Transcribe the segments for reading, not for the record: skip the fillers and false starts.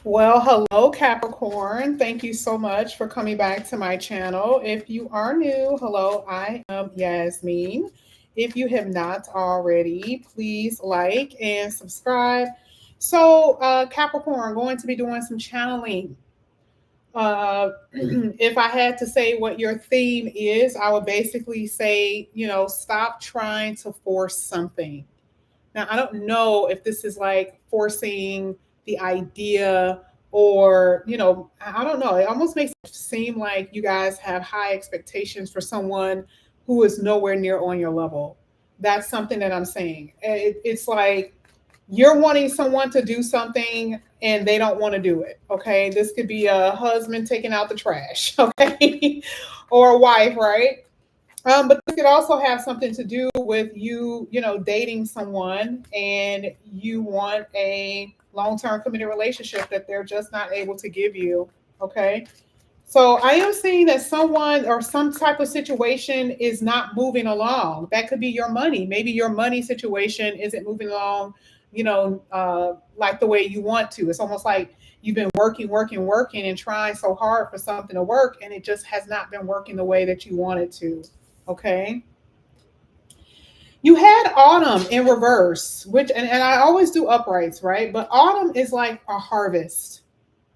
Well, hello, Capricorn. Thank you so much for coming back to my channel. If you are new, hello, I am Yasmin. If you have not already, please like and subscribe. Capricorn, going to be doing some channeling. If I had to say what your theme is, I would basically say, stop trying to force something. Now, I don't know if this is like forcing the idea or, I don't know. It almost makes it seem like you guys have high expectations for someone who is nowhere near on your level. That's something that I'm saying. It's like you're wanting someone to do something and they don't want to do it. Okay. This could be a husband taking out the trash. Okay. Or a wife, right? But this could also have something to do with you, dating someone and you want a long-term committed relationship that they're just not able to give you. Okay. So I am seeing that someone or some type of situation is not moving along. That could be your money. Maybe your money situation isn't moving along, like the way you want to. It's almost like you've been working, working, working, and trying so hard for something to work, and it just has not been working the way that you want it to. Okay. You had autumn in reverse, which, and I always do uprights, right? But autumn is like a harvest.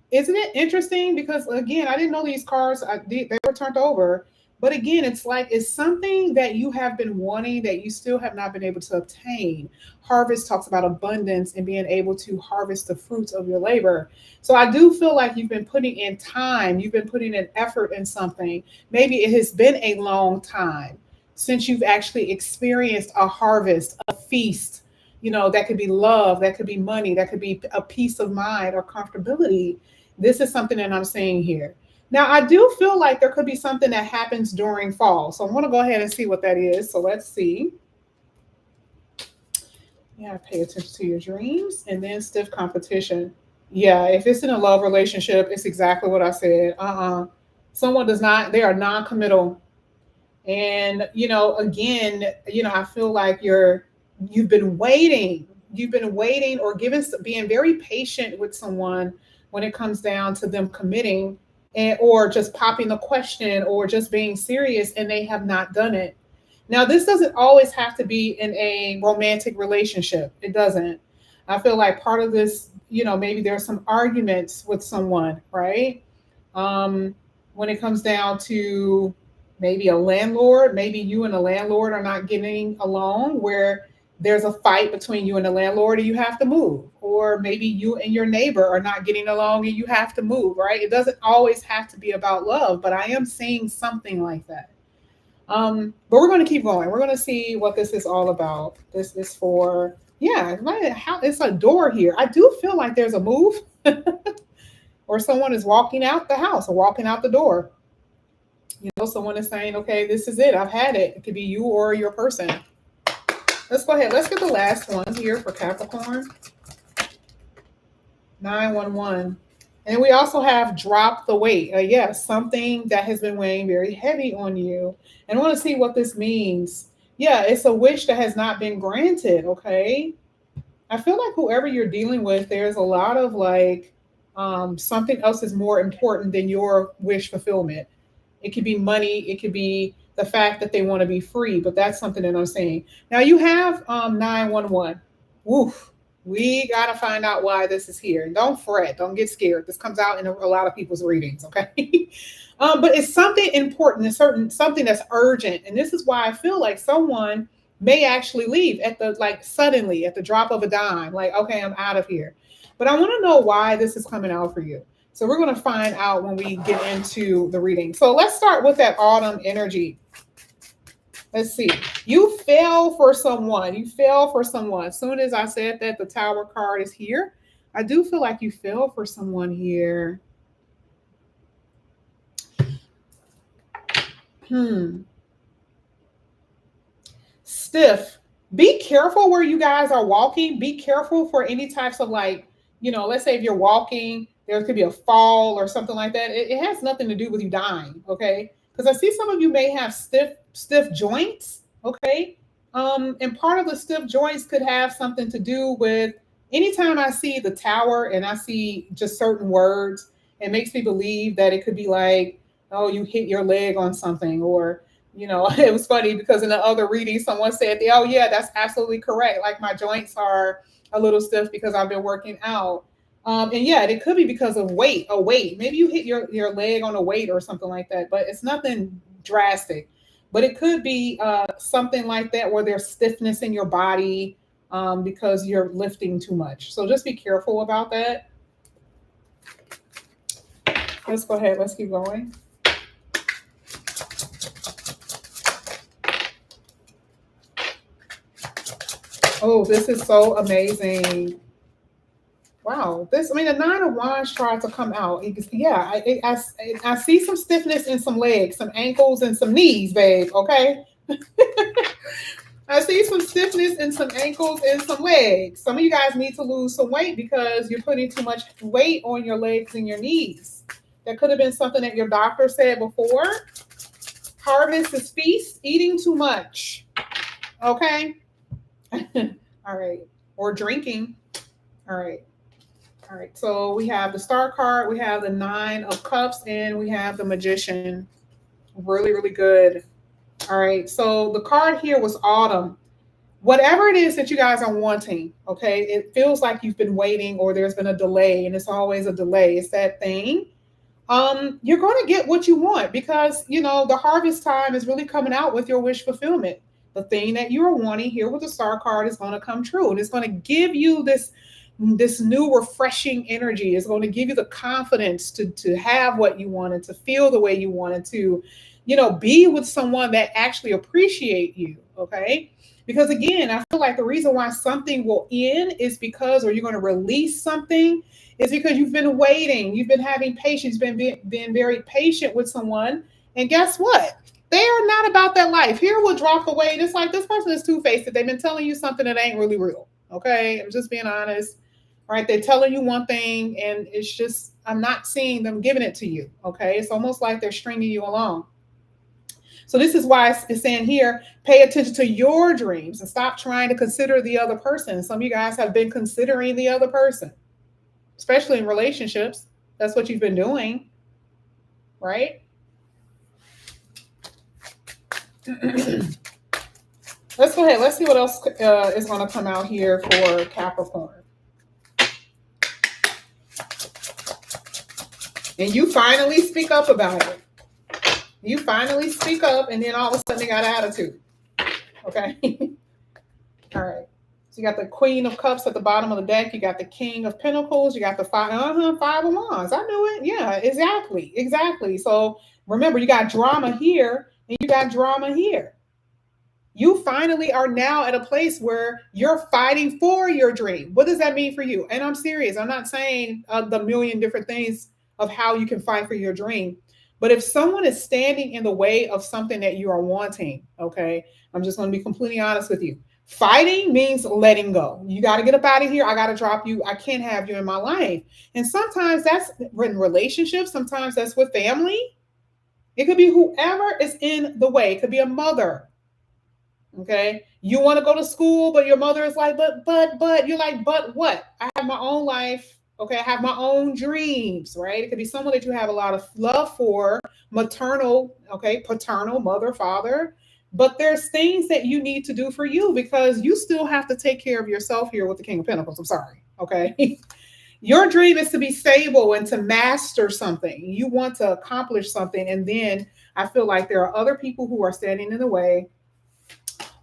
Isn't it interesting? Because again, I didn't know these cards, they were turned over. But again, it's like it's something that you have been wanting that you still have not been able to obtain. Harvest talks about abundance and being able to harvest the fruits of your labor. So I do feel like you've been putting in time, you've been putting in effort in something. Maybe it has been a long time since you've actually experienced a harvest, a feast. That could be love, that could be money, that could be a peace of mind or comfortability. This is something that I'm saying here. Now, I do feel like there could be something that happens during fall. So I'm going to go ahead and see what that is. So let's see. Yeah, pay attention to your dreams and then stiff competition. Yeah, if it's in a love relationship, it's exactly what I said. Someone does not, they are non committal. And, again, I feel like you've been waiting. You've been waiting or being very patient with someone when it comes down to them committing and or just popping the question or just being serious and they have not done it. Now, this doesn't always have to be in a romantic relationship. It doesn't. I feel like part of this, maybe there's some arguments with someone, right? Um, when it comes down to maybe a landlord, maybe you and the landlord are not getting along, where there's a fight between you and the landlord and you have to move. Or maybe you and your neighbor are not getting along and you have to move, right? It doesn't always have to be about love, but I am seeing something like that. But we're going to keep going. We're going to see what this is all about. This is for, yeah, it's a door here. I do feel like there's a move or someone is walking out the house or walking out the door. Someone is saying, okay, this is it. I've had it. It could be you or your person. Let's go ahead. Let's get the last one here for Capricorn. 911. And we also have drop the weight. Yes, something that has been weighing very heavy on you. And I want to see what this means. Yeah, it's a wish that has not been granted. Okay. I feel like whoever you're dealing with, there's a lot of like something else is more important than your wish fulfillment. It could be money. It could be the fact that they want to be free, but that's something that I'm saying. Now you have 911. Woof. We got to find out why this is here. And don't fret. Don't get scared. This comes out in a lot of people's readings, okay? But it's something important. It's something that's urgent. And this is why I feel like someone may actually leave at the like suddenly at the drop of a dime. Like, okay, I'm out of here. But I want to know why this is coming out for you. So we're going to find out when we get into the reading. So let's start with that autumn energy. Let's see. You fell for someone. You fell for someone. As soon as I said that, the Tower card is here. I do feel like you fell for someone here. Stiff. Be careful where you guys are walking. Be careful for any types of like, let's say if you're walking, there could be a fall or something like that. It has nothing to do with you dying, okay? Because I see some of you may have stiff joints, okay? And part of the stiff joints could have something to do with anytime I see the tower and I see just certain words, it makes me believe that it could be like, oh, you hit your leg on something, or it was funny because in the other reading, someone said, oh yeah, that's absolutely correct. Like my joints are a little stiff because I've been working out. And yeah, it could be because of weight. A weight. Maybe you hit your leg on a weight or something like that, but it's nothing drastic. But it could be something like that where there's stiffness in your body because you're lifting too much. So just be careful about that. Let's go ahead. Let's keep going. Oh, this is so amazing. Wow. The Nine of Wands tried to come out. Yeah, I see some stiffness in some legs, some ankles, and some knees, babe. Okay. I see some stiffness in some ankles and some legs. Some of you guys need to lose some weight because you're putting too much weight on your legs and your knees. That could have been something that your doctor said before. Harvest is feast, eating too much. Okay. All right. Or drinking. All right. All right. So we have the Star card, we have the Nine of Cups, and we have the Magician. Really, really good. All right. So the card here was Autumn. Whatever it is that you guys are wanting, okay, it feels like you've been waiting or there's been a delay, and it's always a delay. It's that thing. You're going to get what you want because, the harvest time is really coming out with your wish fulfillment. The thing that you are wanting here with the Star card is going to come true, and it's going to give you this new refreshing energy. It's going to give you the confidence to have what you wanted, to feel the way you wanted to, be with someone that actually appreciate you. Okay. Because again, I feel like the reason why something will end is because, or you're going to release something, is because you've been waiting. You've been having patience, been very patient with someone. And guess what? They are not about that life. Here will drop away. It's like this person is two-faced. They've been telling you something that ain't really real. Okay. I'm just being honest. Right. They're telling you one thing and it's just, I'm not seeing them giving it to you. Okay. It's almost like they're stringing you along. So this is why it's saying here, pay attention to your dreams and stop trying to consider the other person. Some of you guys have been considering the other person, especially in relationships. That's what you've been doing, right? Let's go ahead. Let's see what else is going to come out here for Capricorn. And you finally speak up about it. You finally speak up, and then all of a sudden they got an attitude. Okay. All right. So you got the Queen of Cups at the bottom of the deck. You got the King of Pentacles. You got the Five of Wands. I knew it. Yeah, exactly. So remember, you got drama here, and you got drama here. You finally are now at a place where you're fighting for your dream. What does that mean for you? And I'm serious. I'm not saying the million different things of how you can fight for your dream. But if someone is standing in the way of something that you are wanting, okay, I'm just going to be completely honest with you. Fighting means letting go. You got to get up out of here. I got to drop you. I can't have you in my life. And sometimes that's in relationships. Sometimes that's with family. It could be whoever is in the way. It could be a mother. Okay. You want to go to school, but your mother is like, but you're like, but what? I have my own life. Okay. I have my own dreams, right? It could be someone that you have a lot of love for, maternal, okay, paternal, mother, father. But there's things that you need to do for you because you still have to take care of yourself here with the King of Pentacles. I'm sorry. Okay. Your dream is to be stable and to master something. You want to accomplish something. And then I feel like there are other people who are standing in the way,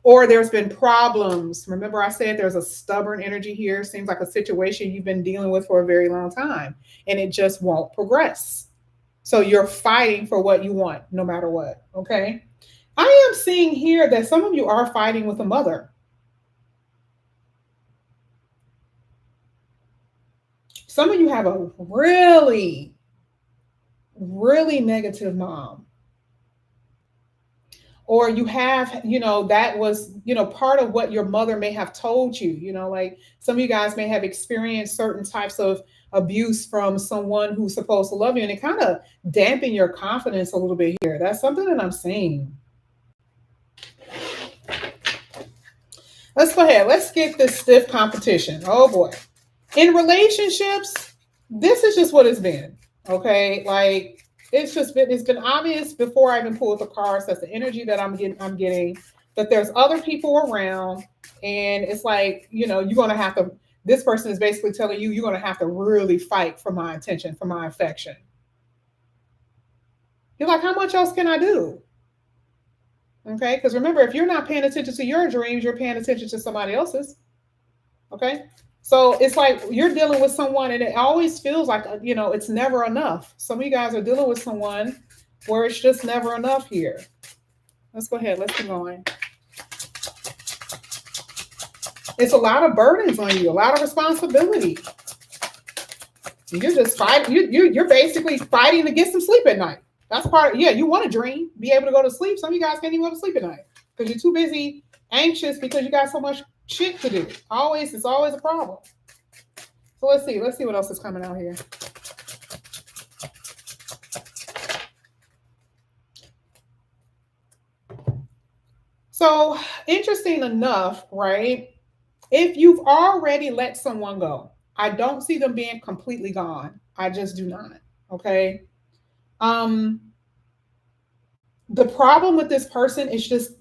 or there's been problems. Remember, I said there's a stubborn energy here. Seems like a situation you've been dealing with for a very long time, and it just won't progress. So you're fighting for what you want, no matter what. Okay. I am seeing here that some of you are fighting with a mother. Some of you have a really, really negative mom. Or you have, that was, part of what your mother may have told you, like some of you guys may have experienced certain types of abuse from someone who's supposed to love you. And it kind of dampen your confidence a little bit here. That's something that I'm seeing. Let's go ahead. Let's get this stiff competition. Oh boy. In relationships, this is just what it's been. Okay. Like it's been obvious before I even pulled the cards. That's the energy that I'm getting that there's other people around. And it's like, you're going to have to, this person is basically telling you, you're going to have to really fight for my attention, for my affection. You're like, how much else can I do? Okay. Because remember, if you're not paying attention to your dreams, you're paying attention to somebody else's. Okay. So it's like you're dealing with someone and it always feels like, it's never enough. Some of you guys are dealing with someone where it's just never enough here. Let's go ahead. Let's keep going. It's a lot of burdens on you, a lot of responsibility. You're just fighting. You're basically fighting to get some sleep at night. That's part of, you want to dream, be able to go to sleep. Some of you guys can't even go to sleep at night because you're too busy, anxious because you got so much shit to do. It's always a problem. So let's see what else is coming out here. So interesting enough, right? If you've already let someone go, I don't see them being completely gone. I just do not. Okay. The problem with this person is just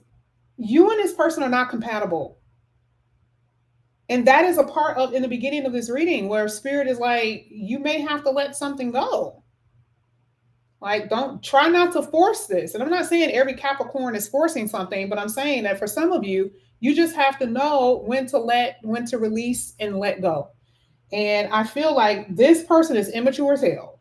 you and this person are not compatible. And that is a part of in the beginning of this reading where spirit is like, you may have to let something go. Like, don't try not to force this. And I'm not saying every Capricorn is forcing something, but I'm saying that for some of you, you just have to know when to release and let go. And I feel like this person is immature as hell.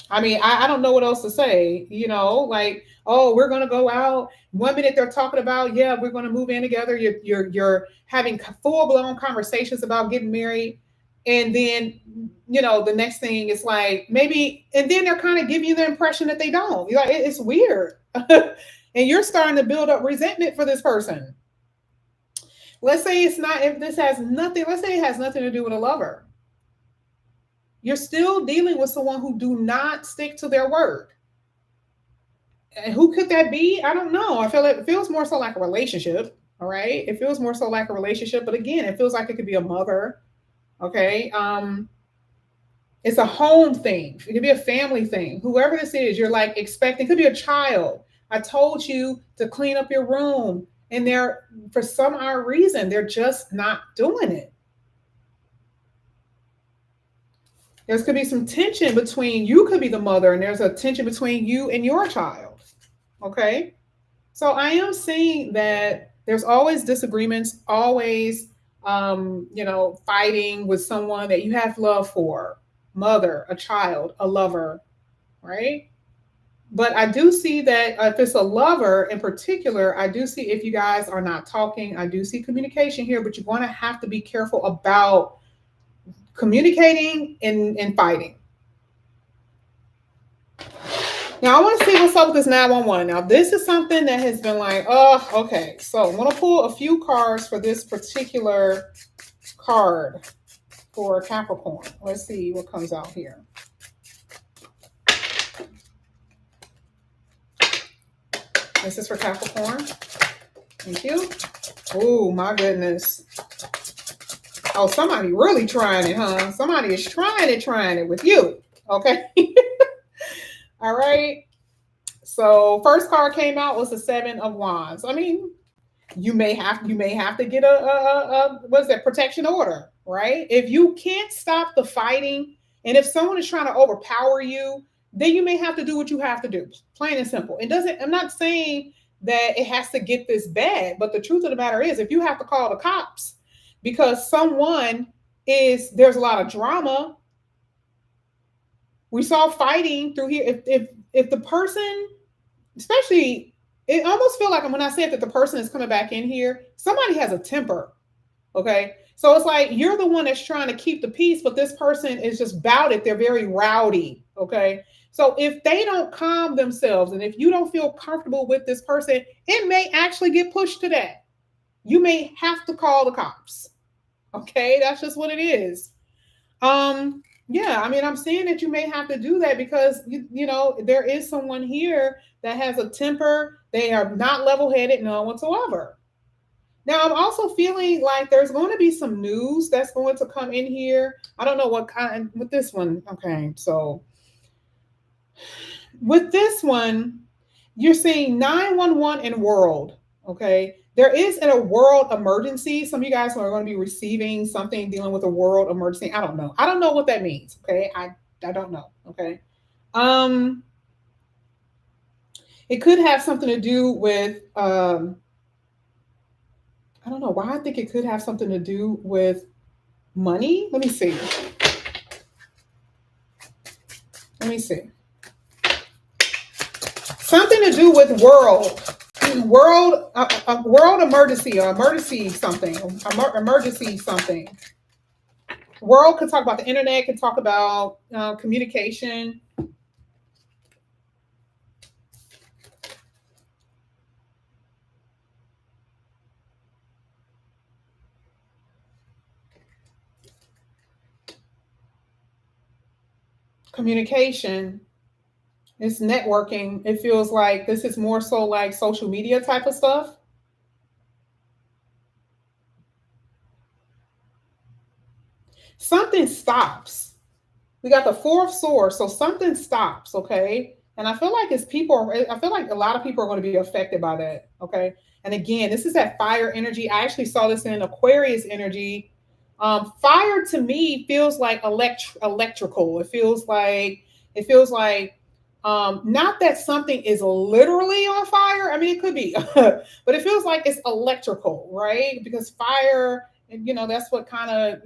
I mean, I don't know what else to say, like, oh, we're going to go out. 1 minute they're talking about, yeah, we're going to move in together. You're having full blown conversations about getting married. And then, the next thing is like maybe, and then they're kind of giving you the impression that they don't. You're like, it's weird. And you're starting to build up resentment for this person. Let's say let's say it has nothing to do with a lover. You're still dealing with someone who do not stick to their word. And who could that be? I don't know. I feel it feels more so like a relationship. All right. It feels more so like a relationship. But again, it feels like it could be a mother. Okay. It's a home thing. It could be a family thing. Whoever this is, you're like expecting, it could be a child. I told you to clean up your room. And they're, for some odd reason, they're just not doing it. There's could be some tension between, you could be the mother, and there's a tension between you and your child. Okay. So I am saying that there's always disagreements, always, fighting with someone that you have love for, mother, a child, a lover, right? But I do see that if it's a lover in particular, I do see if you guys are not talking, I do see communication here, but you're going to have to be careful about communicating and fighting. Now, I want to see what's up with this 911. Now, this is something that has been like, oh, okay. So I'm going to pull a few cards for this particular card for Capricorn. Let's see what comes out here. This is for Capricorn. Thank you. Oh, my goodness. Oh, somebody really trying it, huh? Somebody is trying it with you. Okay. All right. So first card came out was the 7 of Wands. I mean, you may have to get a what's that, protection order, right? If you can't stop the fighting, and if someone is trying to overpower you, then you may have to do what you have to do. Plain and simple. I'm not saying that it has to get this bad, but the truth of the matter is, if you have to call the cops because there's a lot of drama. We saw fighting through here. If the person, especially, it almost feel like when I said that the person is coming back in here, somebody has a temper. Okay. So it's like you're the one that's trying to keep the peace, but this person is just about it. They're very rowdy. Okay. So if they don't calm themselves, and if you don't feel comfortable with this person, it may actually get pushed to that. You may have to call the cops. Okay. That's just what it is. Yeah, I mean, I'm saying that you may have to do that because, there is someone here that has a temper. They are not level-headed, none whatsoever. Now, I'm also feeling like there's going to be some news that's going to come in here. I don't know what kind with this one. Okay, so with this one, you're seeing 911 in world. Okay, there is in a world emergency. Some of you guys are going to be receiving something dealing with a world emergency. I don't know. I don't know what that means. Okay, I don't know. Okay, um, it could have something to do with I don't know why I think it could have something to do with money. Let me see. Let me see. Something to do with world emergency or emergency something, emergency something. World could talk about the internet, could talk about communication. Communication. It's networking. It feels like this is more so like social media type of stuff. Something stops. We got the fourth sword, so something stops, okay? And I feel like it's people, I feel like a lot of people are going to be affected by that, okay? And again, this is that fire energy. I actually saw this in Aquarius energy. Fire to me feels like electrical. It feels like not that something is literally on fire. I mean, it could be, but it feels like it's electrical, right? Because fire, that's what kind of,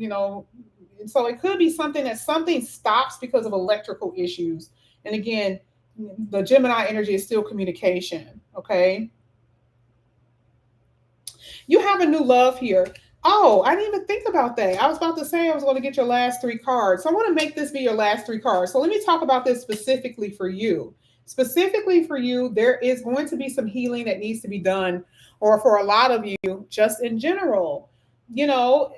so it could be something that something stops because of electrical issues. And again, the Gemini energy is still communication. Okay. You have a new love here. Oh, I didn't even think about that. I was about to say I was going to get your last three cards. So I want to make this be your last three cards. So let me talk about this specifically for you. Specifically for you, there is going to be some healing that needs to be done, or for a lot of you, just in general. You know,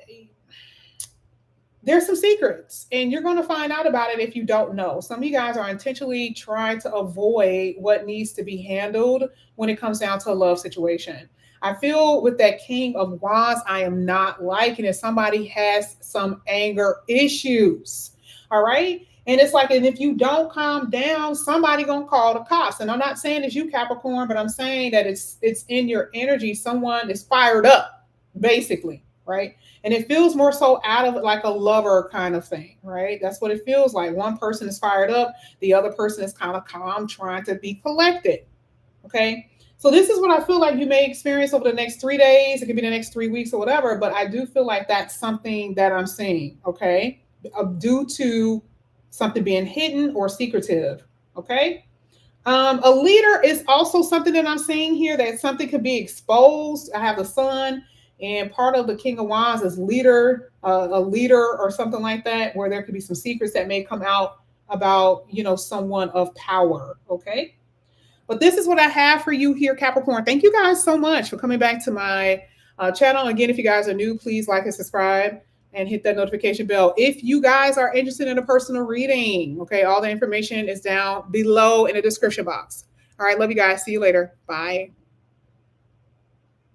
there's some secrets and you're going to find out about it if you don't know. Some of you guys are intentionally trying to avoid what needs to be handled when it comes down to a love situation. I feel with that King of Wands, I am not liking it. Somebody has some anger issues. All right. And it's like, and if you don't calm down, somebody gonna call the cops. And I'm not saying it's you, Capricorn, but I'm saying that it's in your energy. Someone is fired up, basically, right? And it feels more so out of like a lover kind of thing, right? That's what it feels like. One person is fired up, the other person is kind of calm, trying to be collected. Okay. So this is what I feel like you may experience over the next 3 days. It could be the next 3 weeks or whatever, but I do feel like that's something that I'm seeing. Okay. Due to something being hidden or secretive. Okay. A leader is also something that I'm seeing here, that something could be exposed. I have the sun, and part of the King of Wands is leader, a leader or something like that, where there could be some secrets that may come out about, someone of power. Okay. But this is what I have for you here, Capricorn. Thank you guys so much for coming back to my channel. Again, if you guys are new, please like and subscribe and hit that notification bell. If you guys are interested in a personal reading, okay, all the information is down below in the description box. All right, love you guys. See you later. Bye.